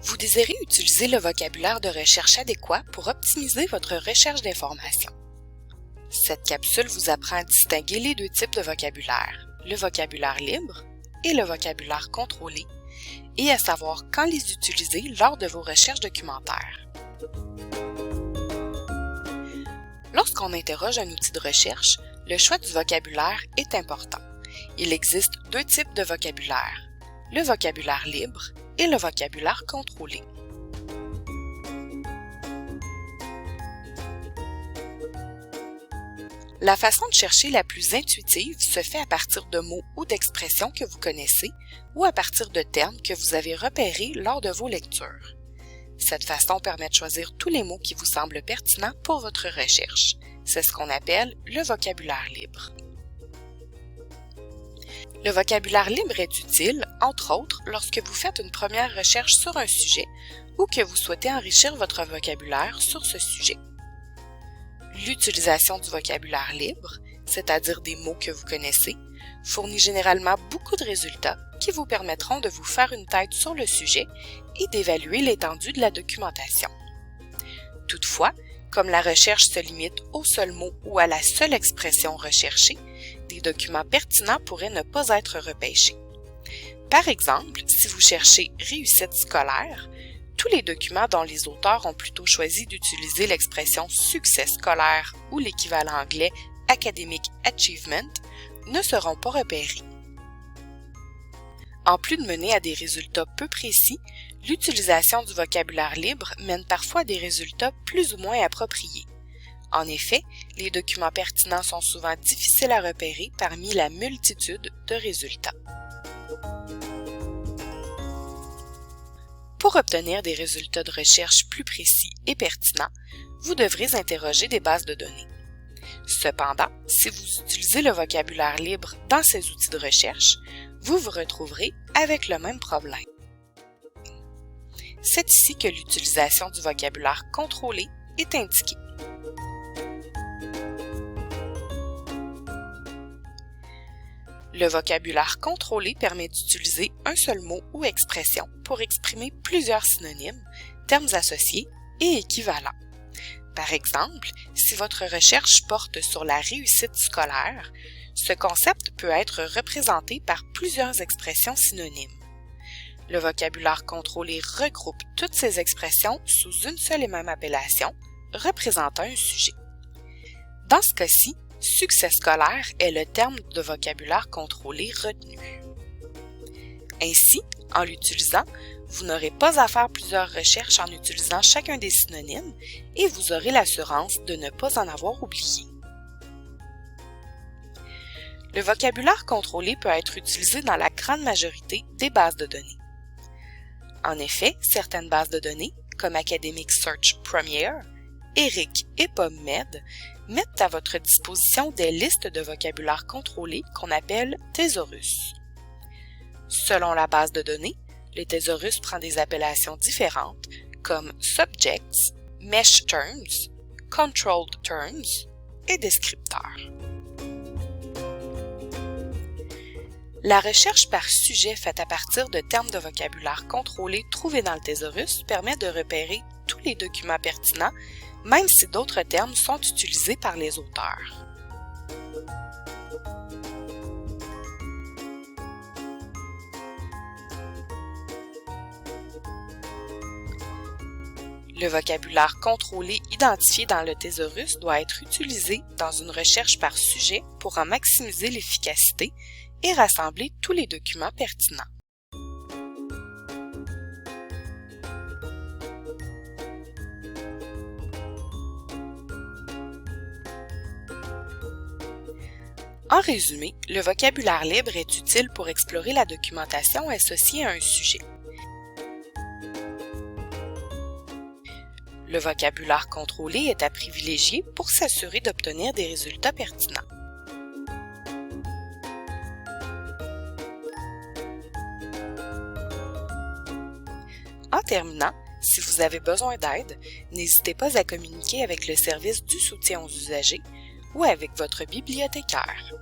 Vous désirez utiliser le vocabulaire de recherche adéquat pour optimiser votre recherche d'informations. Cette capsule vous apprend à distinguer les deux types de vocabulaire, le vocabulaire libre et le vocabulaire contrôlé, et à savoir quand les utiliser lors de vos recherches documentaires. Lorsqu'on interroge un outil de recherche, le choix du vocabulaire est important. Il existe deux types de vocabulaire, le vocabulaire libre et le vocabulaire contrôlé. La façon de chercher la plus intuitive se fait à partir de mots ou d'expressions que vous connaissez ou à partir de termes que vous avez repérés lors de vos lectures. Cette façon permet de choisir tous les mots qui vous semblent pertinents pour votre recherche. C'est ce qu'on appelle le vocabulaire libre. Le vocabulaire libre est utile, entre autres, lorsque vous faites une première recherche sur un sujet ou que vous souhaitez enrichir votre vocabulaire sur ce sujet. L'utilisation du vocabulaire libre, c'est-à-dire des mots que vous connaissez, fournit généralement beaucoup de résultats qui vous permettront de vous faire une tête sur le sujet et d'évaluer l'étendue de la documentation. Toutefois, comme la recherche se limite au seul mot ou à la seule expression recherchée, des documents pertinents pourraient ne pas être repêchés. Par exemple, si vous cherchez « réussite scolaire », tous les documents dont les auteurs ont plutôt choisi d'utiliser l'expression « succès scolaire » ou l'équivalent anglais « academic achievement » ne seront pas repérés. En plus de mener à des résultats peu précis, l'utilisation du vocabulaire libre mène parfois à des résultats plus ou moins appropriés. En effet, les documents pertinents sont souvent difficiles à repérer parmi la multitude de résultats. Pour obtenir des résultats de recherche plus précis et pertinents, vous devrez interroger des bases de données. Cependant, si vous utilisez le vocabulaire libre dans ces outils de recherche, vous vous retrouverez avec le même problème. C'est ici que l'utilisation du vocabulaire contrôlé est indiquée. Le vocabulaire contrôlé permet d'utiliser un seul mot ou expression pour exprimer plusieurs synonymes, termes associés et équivalents. Par exemple, si votre recherche porte sur la réussite scolaire, ce concept peut être représenté par plusieurs expressions synonymes. Le vocabulaire contrôlé regroupe toutes ces expressions sous une seule et même appellation, représentant un sujet. Dans ce cas-ci, succès scolaire est le terme de vocabulaire contrôlé retenu. Ainsi, en l'utilisant, vous n'aurez pas à faire plusieurs recherches en utilisant chacun des synonymes et vous aurez l'assurance de ne pas en avoir oublié. Le vocabulaire contrôlé peut être utilisé dans la grande majorité des bases de données. En effet, certaines bases de données, comme Academic Search Premier, ERIC et PubMed, mettent à votre disposition des listes de vocabulaire contrôlé qu'on appelle thésaurus. Selon la base de données, le thésaurus prend des appellations différentes comme Subjects, Mesh Terms, Controlled Terms et Descripteurs. La recherche par sujet faite à partir de termes de vocabulaire contrôlés trouvés dans le thésaurus permet de repérer tous les documents pertinents, même si d'autres termes sont utilisés par les auteurs. Le vocabulaire contrôlé identifié dans le thésaurus doit être utilisé dans une recherche par sujet pour en maximiser l'efficacité et rassembler tous les documents pertinents. En résumé, le vocabulaire libre est utile pour explorer la documentation associée à un sujet. Le vocabulaire contrôlé est à privilégier pour s'assurer d'obtenir des résultats pertinents. En terminant, si vous avez besoin d'aide, n'hésitez pas à communiquer avec le service du soutien aux usagers ou avec votre bibliothécaire.